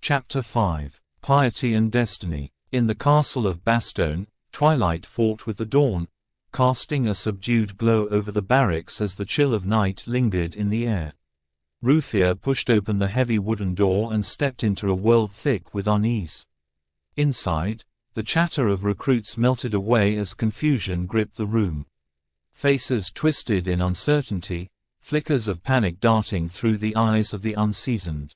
Chapter 5. Piety and Destiny. In the castle of Bastogne, twilight fought with the dawn, casting a subdued glow over the barracks as the chill of night lingered in the air. Ruffier pushed open the heavy wooden door and stepped into a world thick with unease. Inside, the chatter of recruits melted away as confusion gripped the room. Faces twisted in uncertainty, flickers of panic darting through the eyes of the unseasoned.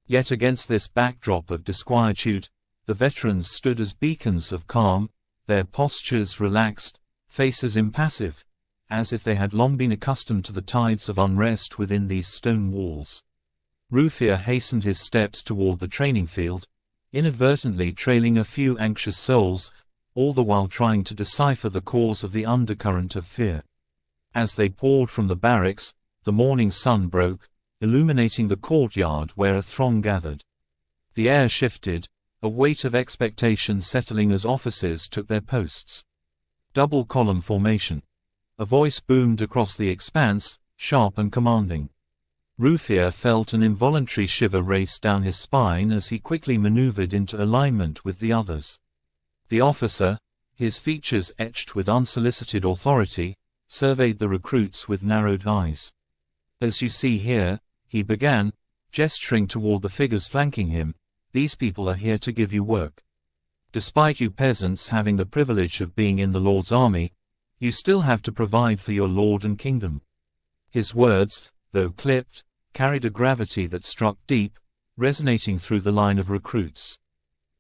Yet against this backdrop of disquietude, the veterans stood as beacons of calm, their postures relaxed, faces impassive, as if they had long been accustomed to the tides of unrest within these stone walls. Ruffier hastened his steps toward the training field, inadvertently trailing a few anxious souls, all the while trying to decipher the cause of the undercurrent of fear. As they poured from the barracks, the morning sun broke, illuminating the courtyard where a throng gathered. The air shifted, a weight of expectation settling as officers took their posts. Double column formation. A voice boomed across the expanse, sharp and commanding. Ruffier felt an involuntary shiver race down his spine as he quickly maneuvered into alignment with the others. The officer, his features etched with unsolicited authority, surveyed the recruits with narrowed eyes. "As you see here," he began, gesturing toward the figures flanking him, "these people are here to give you work. Despite you peasants having the privilege of being in the Lord's army, you still have to provide for your Lord and kingdom." His words, though clipped, carried a gravity that struck deep, resonating through the line of recruits.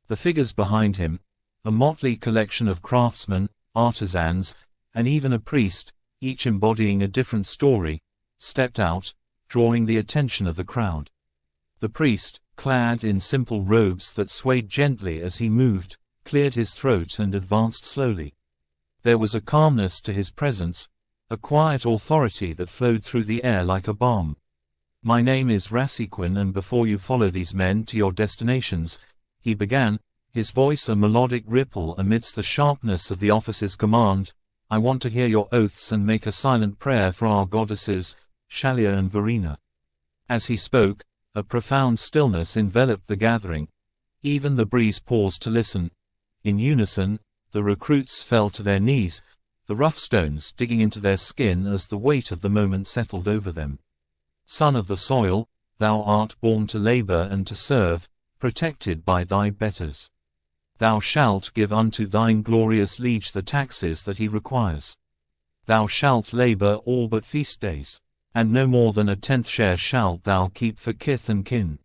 The figures behind him, a motley collection of craftsmen, artisans, and even a priest, each embodying a different story, stepped out, drawing the attention of the crowd. The priest, clad in simple robes that swayed gently as he moved, cleared his throat and advanced slowly. There was a calmness to his presence, a quiet authority that flowed through the air like a balm. "My name is Rassequin, and before you follow these men to your destinations," he began, his voice a melodic ripple amidst the sharpness of the officer's command, "I want to hear your oaths and make a silent prayer for our goddesses, Shalia and Verena." As he spoke, a profound stillness enveloped the gathering. Even the breeze paused to listen. In unison, the recruits fell to their knees, the rough stones digging into their skin as the weight of the moment settled over them. "Son of the soil, thou art born to labor and to serve, protected by thy betters. Thou shalt give unto thine glorious liege the taxes that he requires. Thou shalt labor all but feast days, and no more than a 10th share shalt thou keep for kith and kin.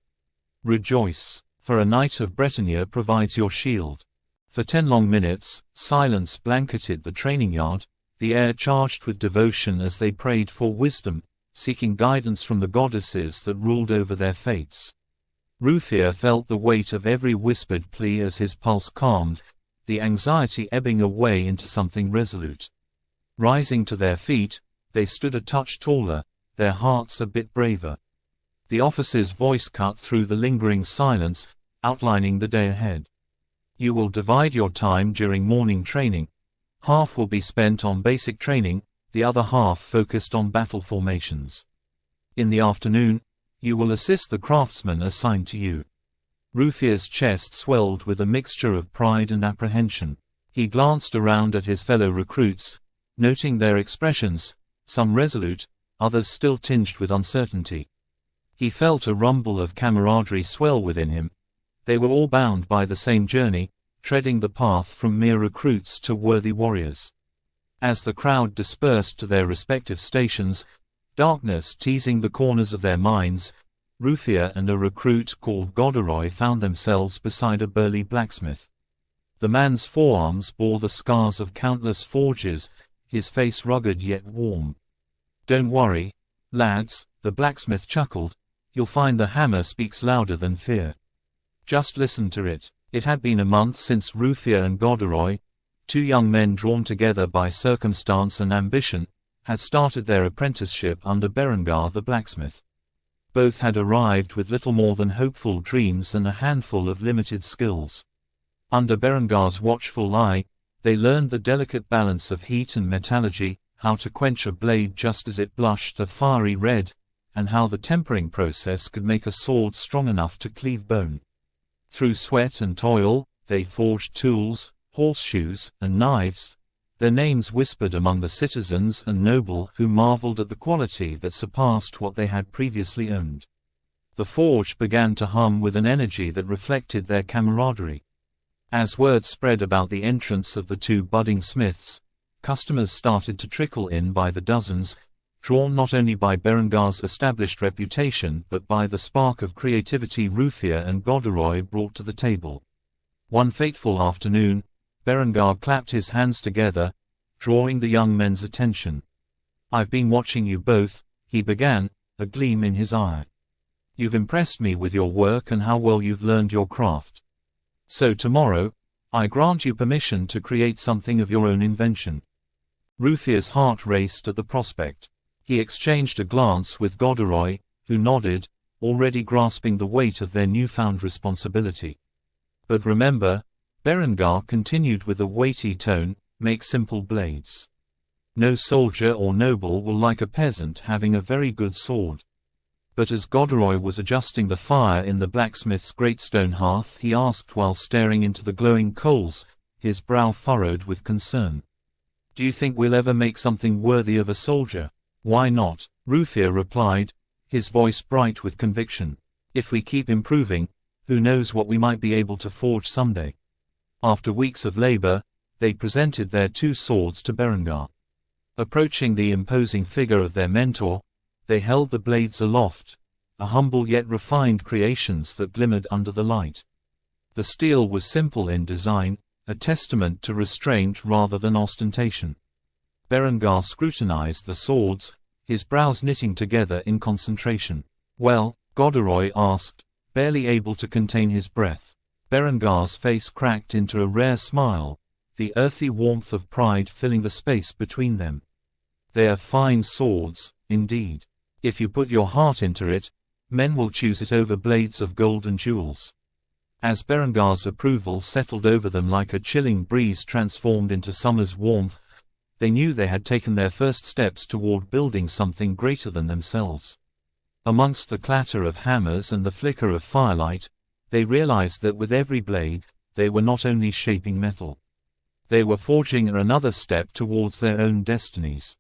Rejoice, for a knight of Bretagne provides your shield." For 10 long minutes, silence blanketed the training yard, the air charged with devotion as they prayed for wisdom, seeking guidance from the goddesses that ruled over their fates. Ruffier felt the weight of every whispered plea as his pulse calmed, the anxiety ebbing away into something resolute. Rising to their feet, they stood a touch taller, their hearts a bit braver. The officer's voice cut through the lingering silence, outlining the day ahead. "You will divide your time during morning training. Half will be spent on basic training, the other half focused on battle formations. In the afternoon, you will assist the craftsmen assigned to you." Ruffier's chest swelled with a mixture of pride and apprehension. He glanced around at his fellow recruits, noting their expressions, some resolute, others still tinged with uncertainty. He felt a rumble of camaraderie swell within him. They were all bound by the same journey, treading the path from mere recruits to worthy warriors. As the crowd dispersed to their respective stations, darkness teasing the corners of their minds, Ruffier and a recruit called Goderoy found themselves beside a burly blacksmith. The man's forearms bore the scars of countless forges, his face rugged yet warm. "Don't worry, lads," the blacksmith chuckled, "you'll find the hammer speaks louder than fear. Just listen to it." It had been a month since Ruffier and Goderoy, 2 young men drawn together by circumstance and ambition, had started their apprenticeship under Berengar the blacksmith. Both had arrived with little more than hopeful dreams and a handful of limited skills. Under Berengar's watchful eye, they learned the delicate balance of heat and metallurgy, how to quench a blade just as it blushed a fiery red, and how the tempering process could make a sword strong enough to cleave bone. Through sweat and toil, they forged tools, horseshoes, and knives, their names whispered among the citizens and noble who marveled at the quality that surpassed what they had previously owned. The forge began to hum with an energy that reflected their camaraderie. As word spread about the entrance of the two budding smiths, customers started to trickle in by the dozens, drawn not only by Berengar's established reputation but by the spark of creativity Ruffier and Goderoy brought to the table. One fateful afternoon, Berengar clapped his hands together, drawing the young men's attention. "I've been watching you both," he began, a gleam in his eye. "You've impressed me with your work and how well you've learned your craft. So tomorrow, I grant you permission to create something of your own invention." Ruffier's heart raced at the prospect. He exchanged a glance with Goderoy, who nodded, already grasping the weight of their newfound responsibility. "But remember," Berengar continued with a weighty tone, "make simple blades. No soldier or noble will like a peasant having a very good sword." But as Goderoy was adjusting the fire in the blacksmith's great stone hearth, he asked while staring into the glowing coals, his brow furrowed with concern, "Do you think we'll ever make something worthy of a soldier?" "Why not?" Ruffier replied, his voice bright with conviction. "If we keep improving, who knows what we might be able to forge someday." After weeks of labor, they presented their two swords to Berengar. Approaching the imposing figure of their mentor, they held the blades aloft, a humble yet refined creations that glimmered under the light. The steel was simple in design, a testament to restraint rather than ostentation. Berengar scrutinized the swords, his brows knitting together in concentration. "Well?" Goderoy asked, barely able to contain his breath. Berengar's face cracked into a rare smile, the earthy warmth of pride filling the space between them. "They are fine swords, indeed. If you put your heart into it, men will choose it over blades of gold and jewels." As Berengar's approval settled over them like a chilling breeze transformed into summer's warmth, they knew they had taken their first steps toward building something greater than themselves. Amongst the clatter of hammers and the flicker of firelight, they realized that with every blade, they were not only shaping metal. They were forging another step towards their own destinies.